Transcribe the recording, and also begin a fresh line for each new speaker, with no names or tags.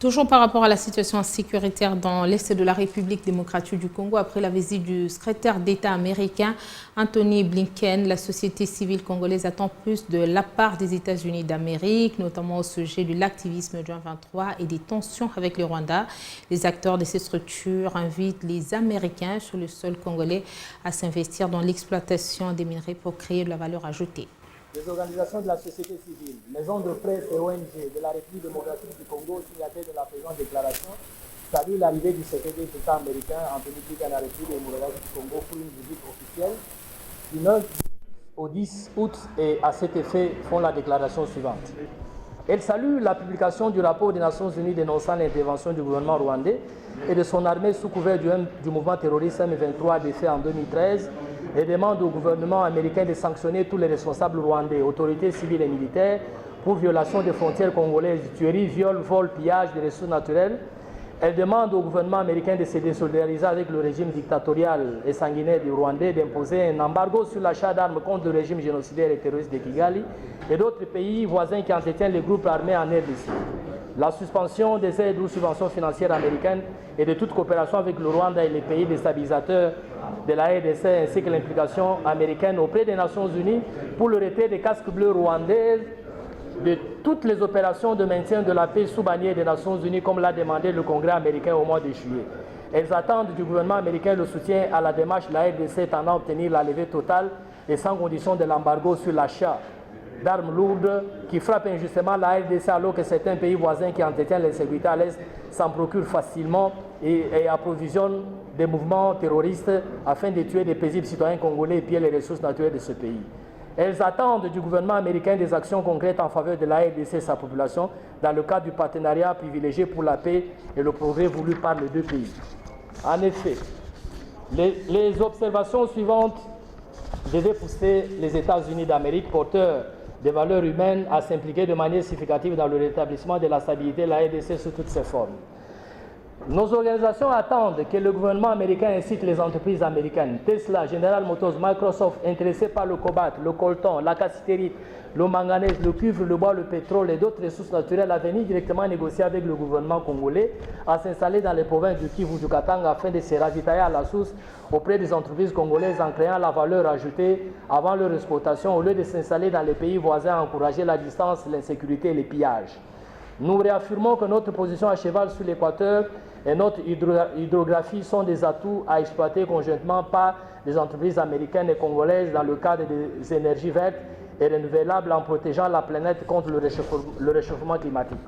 Toujours par rapport à la situation sécuritaire dans l'Est de la République démocratique du Congo, après la visite du secrétaire d'État américain Anthony Blinken, la société civile congolaise attend plus de la part des États-Unis d'Amérique, notamment au sujet de l'activisme du 23 et des tensions avec le Rwanda. Les acteurs de ces structures invitent les Américains sur le sol congolais à s'investir dans l'exploitation des minerais pour créer de la valeur ajoutée.
Les organisations de la société civile, maisons de presse et ONG de la République démocratique du Congo, signataires de la présente déclaration, saluent l'arrivée du secrétaire d'État américain Anthony Blinken à la République démocratique du Congo pour une visite officielle du 9 au 10 août et à cet effet font la déclaration suivante. Elle salue la publication du rapport des Nations Unies dénonçant l'intervention du gouvernement rwandais et de son armée sous couvert du mouvement terroriste M23 défait en 2013 et demande au gouvernement américain de sanctionner tous les responsables rwandais, autorités civiles et militaires, pour violation des frontières congolaises, tueries, viols, vols, pillages des ressources naturelles. Elle demande au gouvernement américain de se désolidariser avec le régime dictatorial et sanguinaire du Rwandais, d'imposer un embargo sur l'achat d'armes contre le régime génocidaire et terroriste de Kigali et d'autres pays voisins qui entretiennent les groupes armés en RDC. La suspension des aides ou subventions financières américaines et de toute coopération avec le Rwanda et les pays déstabilisateurs de la RDC, ainsi que l'implication américaine auprès des Nations Unies pour le retrait des casques bleus rwandaises de toutes les opérations de maintien de la paix sous bannière des Nations Unies, comme l'a demandé le Congrès américain au mois de juillet. Elles attendent du gouvernement américain le soutien à la démarche de la RDC tendant à obtenir la levée totale et sans condition de l'embargo sur l'achat d'armes lourdes qui frappent injustement la RDC alors que certains pays voisins qui entretiennent l'insécurité à l'Est s'en procurent facilement et approvisionnent des mouvements terroristes afin de tuer des paisibles citoyens congolais et piller les ressources naturelles de ce pays. Elles attendent du gouvernement américain des actions concrètes en faveur de la RDC et sa population dans le cadre du partenariat privilégié pour la paix et le progrès voulu par les deux pays. En effet, les observations suivantes devaient pousser les États-Unis d'Amérique, porteurs des valeurs humaines, à s'impliquer de manière significative dans le rétablissement de la stabilité de la RDC sous toutes ses formes. Nos organisations attendent que le gouvernement américain incite les entreprises américaines, Tesla, General Motors, Microsoft, intéressées par le cobalt, le coltan, la cassiterite, le manganèse, le cuivre, le bois, le pétrole et d'autres ressources naturelles à venir directement négocier avec le gouvernement congolais, à s'installer dans les provinces du Kivu, du Katanga afin de se ravitailler à la source auprès des entreprises congolaises en créant la valeur ajoutée avant leur exportation au lieu de s'installer dans les pays voisins à encourager la distance, l'insécurité et les pillages. Nous réaffirmons que notre position à cheval sur l'équateur et notre hydrographie sont des atouts à exploiter conjointement par les entreprises américaines et congolaises dans le cadre des énergies vertes et renouvelables en protégeant la planète contre le réchauffement climatique.